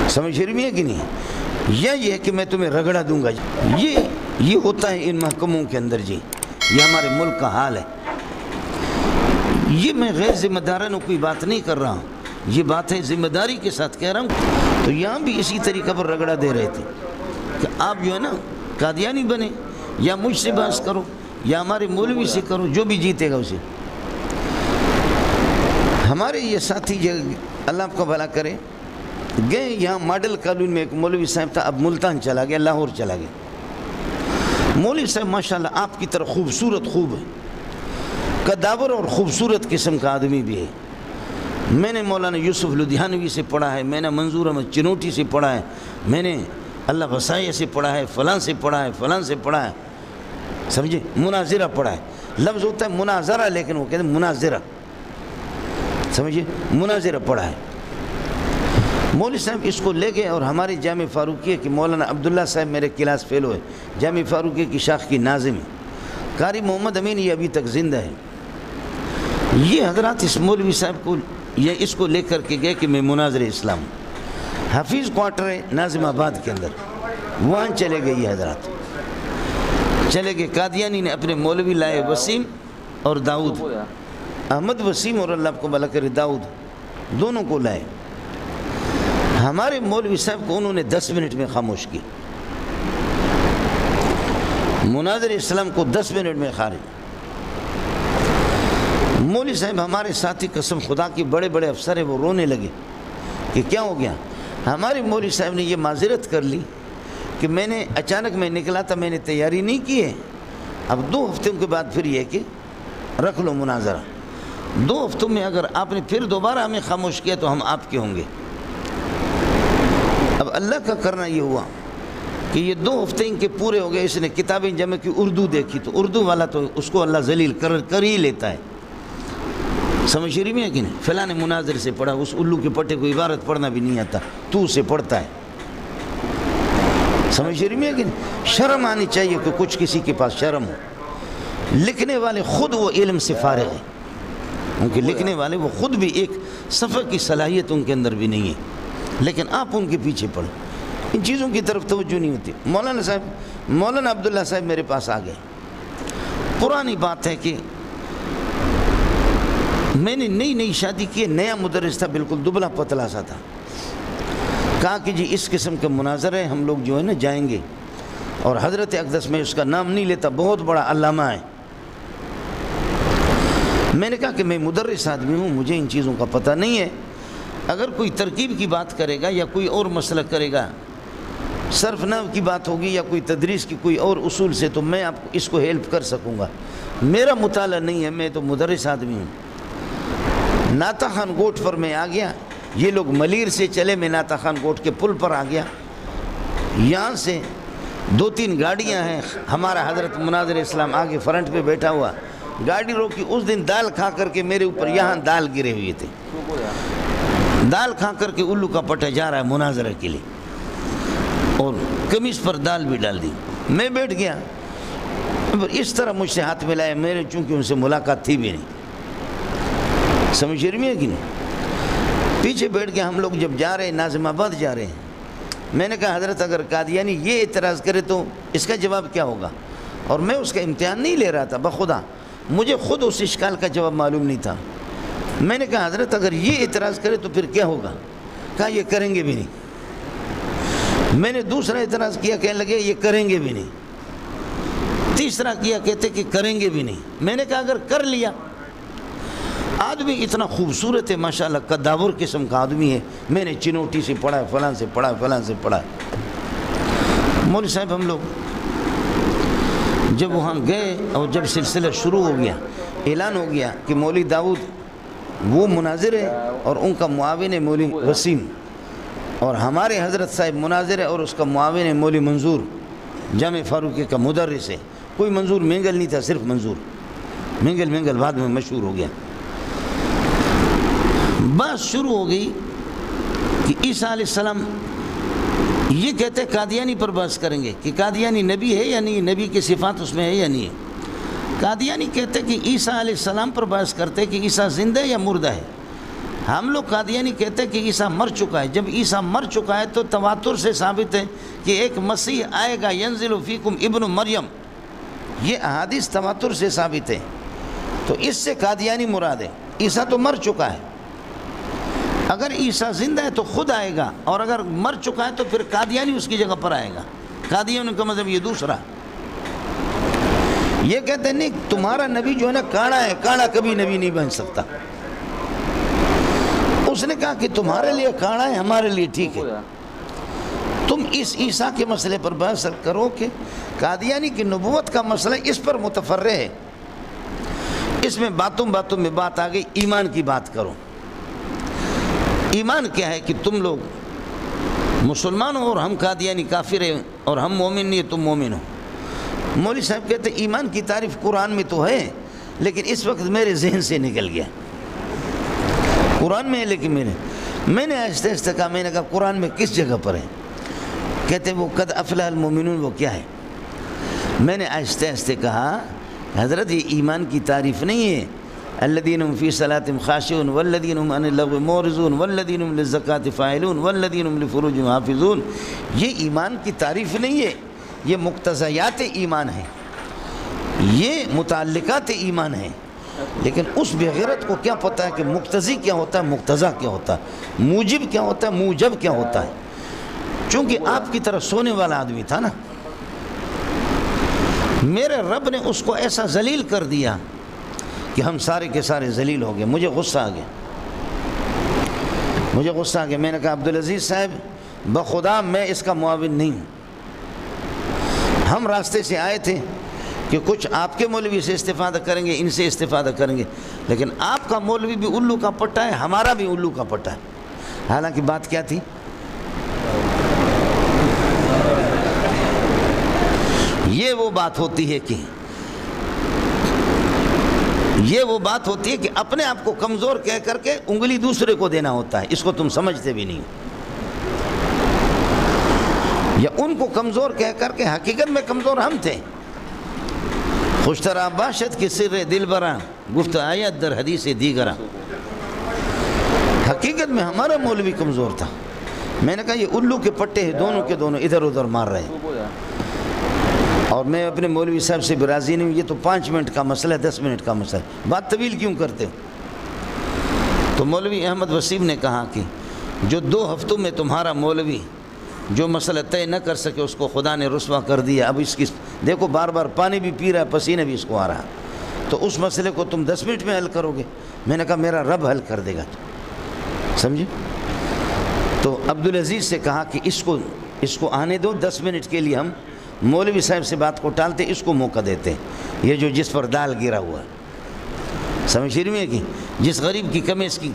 سمجھ رہی ہے کہ نہیں؟ یا یہ کہ میں تمہیں رگڑا دوں گا، یہ ہوتا ہے ان محکموں کے اندر جی، یہ ہمارے ملک کا حال ہے۔ یہ میں غیر ذمہ دارانہ کوئی بات نہیں کر رہا ہوں، یہ بات ہے ذمہ داری کے ساتھ کہہ رہا ہوں۔ تو یہاں بھی اسی طریقہ پر رگڑا دے رہے تھے کہ آپ جو ہے نا قادیانی بنے، یا مجھ سے بحث کرو یا ہمارے مولوی سے کرو، جو بھی جیتے گا اسے۔ ہمارے یہ ساتھی جو اللہ آپ کا بھلا کرے گئے یہاں ماڈل کالونی میں ایک مولوی صاحب تھا، اب ملتان چلا گیا، لاہور چلا گیا۔ مولوی صاحب ماشاءاللہ آپ کی طرح خوب ہے، قداور اور خوبصورت قسم کا آدمی بھی ہے۔ میں نے مولانا یوسف لدھیانوی سے پڑھا ہے، میں نے منظور احمد چنوٹی سے پڑھا ہے، میں نے اللہ وسائیہ سے پڑھا ہے، فلاں سے پڑھا ہے، فلاں سے پڑھا ہے، سمجھے، مناظرہ پڑھا ہے۔ لفظ ہوتا ہے مناظرہ لیکن وہ کہتے ہیں مناظرہ، سمجھے، مناظرہ پڑھا ہے۔ مولوی صاحب اس کو لے گئے اور ہماری جامع فاروقیہ کی مولانا عبداللہ صاحب میرے کلاس فیلو ہے، جامع فاروقیہ کی شاخ کی ناظم ہے، قاری محمد امین یہ ابھی تک زندہ ہے۔ یہ حضرات اس مولوی صاحب کو یہ اس کو لے کر کے گئے کہ میں مناظر اسلام ہوں۔ حفیظ کوارٹر ہے ناظم آباد کے اندر، وہاں چلے گئے یہ حضرات، چلے گئے۔ قادیانی نے اپنے مولوی لائے وسیم اور داؤد، احمد وسیم اور اللہ کو بھلا کرے داؤد، دونوں کو لائے۔ ہمارے مولوی صاحب کو انہوں نے 10 منٹ میں خاموش کی، مناظر اسلام کو 10 منٹ میں خارج۔ مولوی صاحب ہمارے ساتھی قسم خدا کی بڑے بڑے افسر ہیں، وہ رونے لگے کہ کیا ہو گیا۔ ہمارے مولوی صاحب نے یہ معذرت کر لی کہ میں نے اچانک میں نکلا تھا، میں نے تیاری نہیں کی ہے، اب 2 ہفتوں کے بعد پھر یہ کہ رکھ لو مناظرہ، 2 ہفتوں میں اگر آپ نے پھر دوبارہ ہمیں خاموش کیا تو ہم آپ کے ہوں گے۔ اب اللہ کا کرنا یہ ہوا کہ یہ 2 ہفتے ان کے پورے ہو گئے، اس نے کتابیں جمع کی، اردو دیکھی تو اردو والا تو اس کو اللہ ذلیل کر ہی لیتا ہے، سمجھ رہی میں ہے کہ نہیں؟ فلاں نے مناظر سے پڑھا، اس الو کے پٹے کو عبارت پڑھنا بھی نہیں آتا، تو اسے پڑھتا ہے، سمجھ رہی میں ہے کہ نہیں؟ شرم آنی چاہیے کہ کچھ کسی کے پاس شرم ہو۔ لکھنے والے خود وہ علم سے فارغ ہیں، ان کے لکھنے والے وہ خود بھی ایک صفحہ کی صلاحیت ان کے اندر بھی نہیں ہے، لیکن آپ ان کے پیچھے پڑھیں، ان چیزوں کی طرف توجہ نہیں ہوتی۔ مولانا عبداللہ صاحب میرے پاس آ گئے۔ پرانی بات ہے کہ میں نے نئی شادی کی، نیا مدرس تھا، بالکل دبلا پتلا سا تھا۔ کہا کہ جی اس قسم کے مناظر ہے، ہم لوگ جو ہے نا جائیں گے، اور حضرت اقدس میں اس کا نام نہیں لیتا، بہت بڑا علامہ ہے۔ میں نے کہا کہ میں مدرس آدمی ہوں، مجھے ان چیزوں کا پتہ نہیں ہے، اگر کوئی ترکیب کی بات کرے گا یا کوئی اور مسئلہ کرے گا، صرف نحو کی بات ہوگی یا کوئی تدریس کی کوئی اور اصول سے، تو میں آپ کو اس کو ہیلپ کر سکوں گا، میرا مطالعہ نہیں ہے، میں تو مدرس آدمی ہوں۔ ناتا خان گوٹ پر میں آ گیا، یہ لوگ ملیر سے چلے، میں ناتا خان گوٹ کے پل پر آ گیا، یہاں سے 2-3 گاڑیاں ہیں، ہمارا حضرت مناظر اسلام آگے فرنٹ پہ بیٹھا ہوا، گاڑی روکی، اس دن دال کھا کر کے میرے اوپر یہاں دال گرے ہوئے تھے، دال کھا کر کے الو کا پٹا جا رہا ہے مناظرہ کے لیے، اور قمیص پر دال بھی ڈال دی۔ میں بیٹھ گیا، اس طرح مجھ سے ہاتھ ملایا، میرے چونکہ ان سے ملاقات تھی بھی نہیں، سمجھ رہی ہے کہ نہیں؟ پیچھے بیٹھ کے ہم لوگ جب جا رہے ہیں، ناظم آباد جا رہے ہیں، میں نے کہا حضرت اگر قادیانی یہ اعتراض کرے تو اس کا جواب کیا ہوگا؟ اور میں اس کا امتحان نہیں لے رہا تھا، بخدا مجھے خود اس اشکال کا جواب معلوم نہیں تھا۔ میں نے کہا حضرت اگر یہ اعتراض کرے تو پھر کیا ہوگا؟ کہا یہ کریں گے بھی نہیں۔ میں نے دوسرا اعتراض کیا، کہنے لگے یہ کریں گے بھی نہیں۔ تیسرا کیا، کہتے کہ کریں گے بھی نہیں۔ میں نے کہا اگر کر لیا، آدمی اتنا خوبصورت ہے ماشاءاللہ، قداور قسم کا آدمی ہے، میں نے چنوٹی سے پڑھا ہے، فلاں سے پڑھا ہے، فلاں سے پڑھا ہے۔ مولوی صاحب ہم لوگ جب وہاں گئے اور جب سلسلہ شروع ہو گیا، اعلان ہو گیا کہ مولوی داؤد وہ مناظر ہے اور ان کا معاون ہے مولوی وسیم، اور ہمارے حضرت صاحب مناظر ہے اور اس کا معاون ہے مولوی منظور، جامع فاروقیہ کا مدرس ہے۔ کوئی منظور مینگل نہیں تھا، صرف منظور، مینگل بعد میں مشہور ہو گیا۔ بات شروع ہو گئی کہ عیسیٰ علیہ السلام، یہ کہتے قادیانی پر بحث کریں گے کہ قادیانی نبی ہے یا نہیں، نبی کی صفات اس میں ہے یا نہیں ہے۔ قادیانی کہتے کہ عیسیٰ علیہ السلام پر بحث کرتے کہ عیسیٰ زندہ ہے یا مردہ ہے۔ ہم لوگ قادیانی کہتے ہیں کہ عیسیٰ مر چکا ہے. جب عیسیٰ مر چکا ہے تو تواتر سے ثابت ہے کہ ایک مسیح آئے گا ینزل فیکم ابن مریم. یہ احادیث تواتر سے ثابت ہے. تو اس سے قادیانی مراد ہے. عیسیٰ تو مر چکا ہے. اگر عیسیٰ زندہ ہے تو خود آئے گا, اور اگر مر چکا ہے تو پھر قادیانی اس کی جگہ پر آئے گا. قادیانی کا مذہب یہ دوسرا. یہ کہتے ہیں نہیں تمہارا نبی جو ہے نا کاڑا ہے, کاڑا کبھی نبی نہیں بن سکتا. اس نے کہا کہ تمہارے لیے کاڑا ہے, ہمارے لیے ٹھیک ہے. تم اس عیسیٰ کے مسئلے پر بحث کرو کہ قادیانی کی نبوت کا مسئلہ اس پر متفرع ہے. اس میں باتوں میں بات آ گئی, ایمان کی بات کرو. ایمان کیا ہے کہ تم لوگ مسلمان ہو اور ہم قادیانی کافر ہیں, اور ہم مومن نہیں, تم مومن ہو. مولوی صاحب کہتے ہیں ایمان کی تعریف قرآن میں تو ہے, لیکن اس وقت میرے ذہن سے نکل گیا. قرآن میں ہے لیکن میں نے آہستہ آہستہ کہا, میں نے کہا قرآن میں کس جگہ پر ہے؟ کہتے ہیں وہ قد افلح المؤمنون, وہ کیا ہے؟ میں نے آہستہ آہستہ کہا حضرت یہ ایمان کی تعریف نہیں ہے. الذین هم فی صلاتہم خاشعون والذین هم عن اللغو معرضون والذین هم للزکاۃ فاعلون والذین هم لفروجہم حافظون. یہ ایمان کی تعریف نہیں ہے, یہ مقتضیات ایمان ہے, یہ متعلقات ایمان ہے. لیکن اس بغیرت کو کیا پتہ ہے کہ مقتضی کیا ہوتا ہے, مقتضا کیا ہوتا ہے, موجب کیا ہوتا ہے, موجب کیا ہوتا ہے. چونکہ آپ کی طرح سونے والا آدمی تھا نا, میرے رب نے اس کو ایسا ذلیل کر دیا کہ ہم سارے کے سارے ذلیل ہو گئے. مجھے غصہ آ گیا, میں نے کہا عبدالعزیز صاحب بخدا میں اس کا معاون نہیں ہوں. ہم راستے سے آئے تھے کہ کچھ آپ کے مولوی سے استفادہ کریں گے, ان سے استفادہ کریں گے, لیکن آپ کا مولوی بھی الو کا پٹا ہے, ہمارا بھی الو کا پٹا ہے. حالانکہ بات کیا تھی؟ یہ وہ بات ہوتی ہے کہ اپنے آپ کو کمزور کہہ کر کے انگلی دوسرے کو دینا ہوتا ہے. اس کو تم سمجھتے بھی نہیں, یا ان کو کمزور کہہ کر کے حقیقت میں کمزور ہم تھے. خوشترا باشد کی سر دل برا گفت آیت در حدیث دیگرا. حقیقت میں ہمارا مولوی کمزور تھا. میں نے کہا یہ الو کے پٹے ہیں, دونوں کے دونوں ادھر ادھر مار رہے ہیں. اور میں اپنے مولوی صاحب سے راضی نہیں ہوں. یہ تو 5 منٹ کا مسئلہ ہے, 10 منٹ کا مسئلہ ہے, بات طویل کیوں کرتے ہو؟ تو مولوی احمد وسیم نے کہا کہ جو 2 ہفتوں میں تمہارا مولوی جو مسئلہ طے نہ کر سکے اس کو خدا نے رسوا کر دیا. اب اس کی دیکھو بار بار پانی بھی پی رہا ہے, پسینے بھی اس کو آ رہا, تو اس مسئلے کو تم 10 منٹ میں حل کرو گے. میں نے کہا میرا رب حل کر دے گا, تو سمجھے. تو عبدالعزیز سے کہا کہ اس کو آنے دو 10 منٹ کے لیے, ہم مولوی صاحب سے بات کو ٹالتے, اس کو موقع دیتے ہیں. یہ جو جس پر دال گرا ہوا ہے, سمجھ رہی ہے کہ جس غریب کی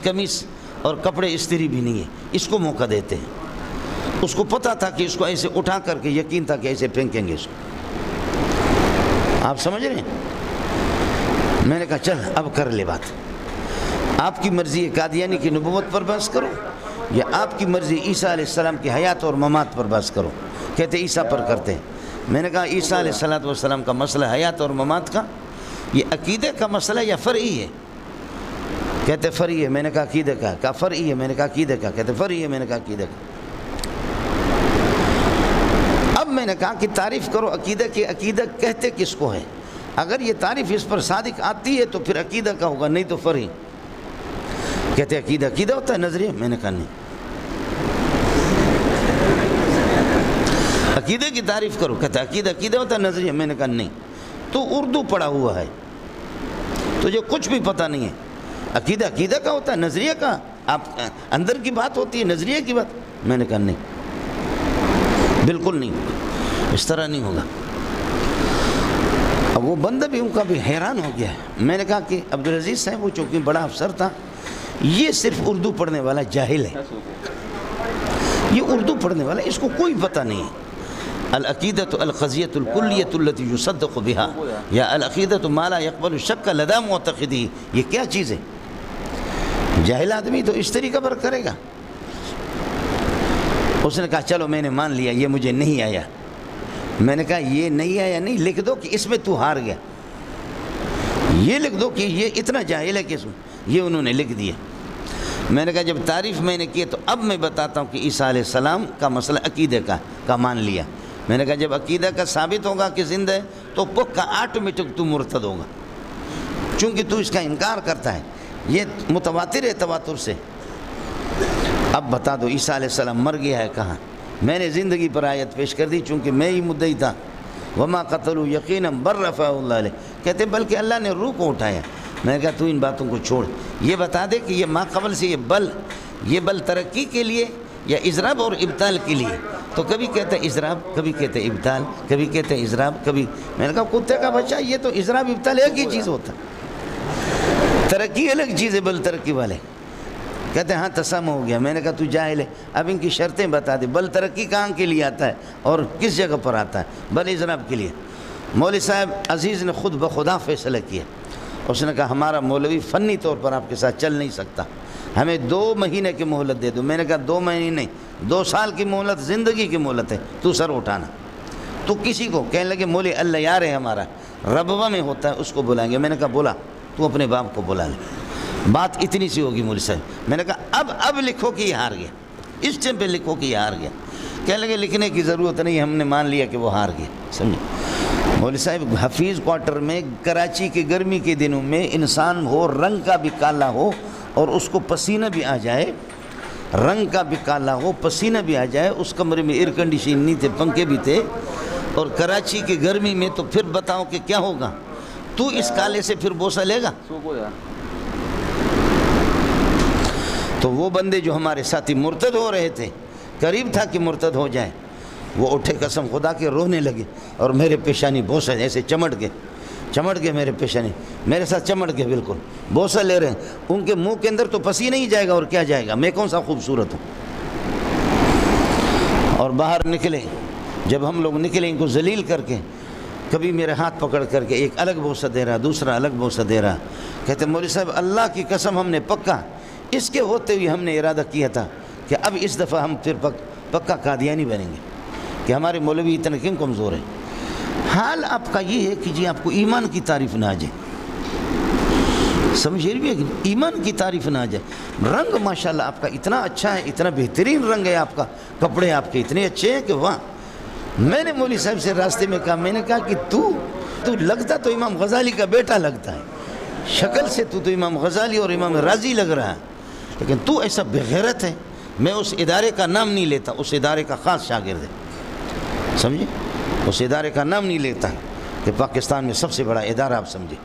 قمیص اور کپڑے استری بھی نہیں ہے, اس کو موقع دیتے ہیں. اس کو پتہ تھا کہ اس کو ایسے اٹھا کر کے یقین تھا کہ ایسے پھینکیں گے اس کو. آپ سمجھ رہے ہیں؟ میں نے کہا چل اب کر لے بات. آپ کی مرضی ہے قادیانی کی نبوت پر بحث کرو, یا آپ کی مرضی عیسیٰ علیہ السلام کی حیات اور ممات پر بحث کرو. کہتے عیسیٰ پر کرتے ہیں. میں نے کہا عیسیٰ علیہ السلام کا مسئلہ حیات اور ممات کا یہ عقیدے کا مسئلہ یا فرعی ہے؟ کہتے فرعی ہے. میں نے کہا عقیدے کا. کہا فرعی ہے. میں نے کہا عقیدے کا. کہتے فرعی ہے. میں نے کہا عقیدے کا. اب میں نے کہا کہ تعریف کرو عقیدہ کی. عقیدہ کہتے کس کو ہے؟ اگر یہ تعریف اس پر صادق آتی ہے تو پھر عقیدہ کا ہوگا, نہیں تو فرعی. کہتے عقیدہ ہوتا ہے نظریہ. میں نے کہا نہیں. عقیدے کی تعریف کرو. کہتا ہے عقیدہ ہوتا ہے نظریہ. میں نے کہا نہیں. تو اردو پڑھا ہوا ہے, تجھے کچھ بھی پتہ نہیں ہے. عقیدہ کا ہوتا ہے, نظریہ کا آپ اندر کی بات ہوتی ہے, نظریہ کی بات. میں نے کہا نہیں, بالکل نہیں, اس طرح نہیں ہوگا. اب وہ بندہ بھی ان کا بھی حیران ہو گیا ہے. میں نے کہا کہ عبدالعزیز صاحب وہ چونکہ بڑا افسر تھا, یہ صرف اردو پڑھنے والا جاہل ہے. یہ اردو پڑھنے والا, اس کو کوئی پتہ نہیں ہے. العقیدۃ القضیۃ الکلیۃ التی یصدق بها, یا العقیدۃ ما لا يقبل الشک لدى معتقدی. یہ کیا چیز ہے؟ جاہل آدمی تو اس طریقہ پر کرے گا. اس نے کہا چلو میں نے مان لیا, یہ مجھے نہیں آیا. میں نے کہا یہ نہیں آیا نہیں, لکھ دو کہ اس میں تو ہار گیا. یہ لکھ دو کہ یہ اتنا جاہل ہے کہ یہ انہوں نے لکھ دیا. میں نے کہا جب تعریف میں نے کی تو اب میں بتاتا ہوں کہ عیسیٰ علیہ السلام کا مسئلہ عقیدے کا مان لیا. میں نے کہا جب عقیدہ کا ثابت ہوگا کہ زندہ ہے تو پکا آٹومیٹک تو مرتد ہوگا, چونکہ تو اس کا انکار کرتا ہے. یہ متواتر ہے تواتر سے. اب بتا دو عیسیٰ علیہ السلام مر گیا ہے کہاں؟ میں نے زندگی پر آیت پیش کر دی چونکہ میں ہی مدعی تھا. وما قتلوا یقینا بل رفعہ اللہ علیہ, کہتے بلکہ اللہ نے روح کو اٹھایا. میں نے کہا تو ان باتوں کو چھوڑ, یہ بتا دے کہ یہ ما قبل سے یہ بل ترقی کے لیے یا اضراب اور ابطال کے لیے. تو کبھی کہتے ہیں اضراب, کبھی کہتے ہیں ابطال, کبھی کہتے ہیں اضراب, کبھی. میں نے کہا کتے کا بچہ, یہ تو اضراب ابطال ایک ہی چیز ہوتا, ترقی الگ چیز ہے. بل ترقی والے کہتے ہیں ہاں تسم ہو گیا. میں نے کہا تو جاہل ہے, اب ان کی شرطیں بتا دے. بل ترقی کہاں کے لیے آتا ہے اور کس جگہ پر آتا ہے؟ بل اضراب کے لیے. مولوی صاحب عزیز نے خود بخدا فیصلہ کیا. اس نے کہا ہمارا مولوی فنی طور پر آپ کے ساتھ چل نہیں سکتا, ہمیں 2 مہینے کی مہلت دے دو. میں نے کہا 2 مہینے نہیں, 2 سال کی مہلت, زندگی کی مہلت ہے, تو سر اٹھانا. تو کسی کو کہنے لگے مولوی اللہ یار ہے ہمارا, ربوہ میں ہوتا ہے, اس کو بلائیں گے. میں نے کہا بولا, تو اپنے باپ کو بلا لے, بات اتنی سی ہوگی مولوی صاحب. میں نے کہا اب لکھو کہ یہ ہار گیا, اس ٹائم پہ لکھو کہ یہ ہار گیا. کہنے لگے لکھنے کی ضرورت نہیں, ہم نے مان لیا کہ وہ ہار گیا. سمجھے مولوی صاحب, حفیظ کوارٹر میں کراچی کی گرمی کے دنوں میں انسان ہو, رنگ کا بھی کالا ہو اور اس کو پسینہ بھی آ جائے, رنگ کا بھی کالا ہو, پسینہ بھی آ جائے, اس کمرے میں ایئر کنڈیشن نہیں تھے, پنکھے بھی تھے, اور کراچی کی گرمی میں, تو پھر بتاؤ کہ کیا ہوگا؟ تو اس کالے سے پھر بوسہ لے گا؟ تو وہ بندے جو ہمارے ساتھی مرتد ہو رہے تھے, قریب تھا کہ مرتد ہو جائے, وہ اٹھے قسم خدا کے رونے لگے اور میرے پیشانی بوسہ ایسے چمٹ گئے میرے پیشانی, میرے ساتھ چمٹ گئے, بالکل بوسہ لے رہے ہیں. ان کے منہ کے اندر تو پسینہ نہیں جائے گا اور کیا جائے گا, میں کون سا خوبصورت ہوں. اور باہر نکلے, جب ہم لوگ نکلے ان کو ذلیل کر کے, کبھی میرے ہاتھ پکڑ کر کے ایک الگ بوسہ دے رہا, دوسرا الگ بوسہ دے رہا. کہتے مولوی صاحب اللہ کی قسم ہم نے پکا اس کے ہوتے ہوئے ہم نے ارادہ کیا تھا کہ اب اس دفعہ ہم پھر پکا قادیانی بنیں گے, کہ ہمارے مولوی اتنے کیوں کمزور ہیں. حال آپ کا یہ ہے کہ جی آپ کو ایمان کی تعریف نہ آ جائے, سمجھ رہی ہے, ایمان کی تعریف نہ آ جائے. رنگ ماشاءاللہ آپ کا اتنا اچھا ہے, اتنا بہترین رنگ ہے آپ کا, کپڑے آپ کے اتنے اچھے ہیں کہ واہ. میں نے مولوی صاحب سے راستے میں کہا, میں نے کہا کہ تو لگتا تو امام غزالی کا بیٹا لگتا ہے, شکل سے تو امام غزالی اور امام رازی لگ رہا ہے, لیکن تو ایسا بغیرت ہے. میں اس ادارے کا نام نہیں لیتا, اس ادارے کا خاص شاگرد ہے, سمجھے, اس ادارے کا نام نہیں لیتا کہ پاکستان میں سب سے بڑا ادارہ آپ سمجھے.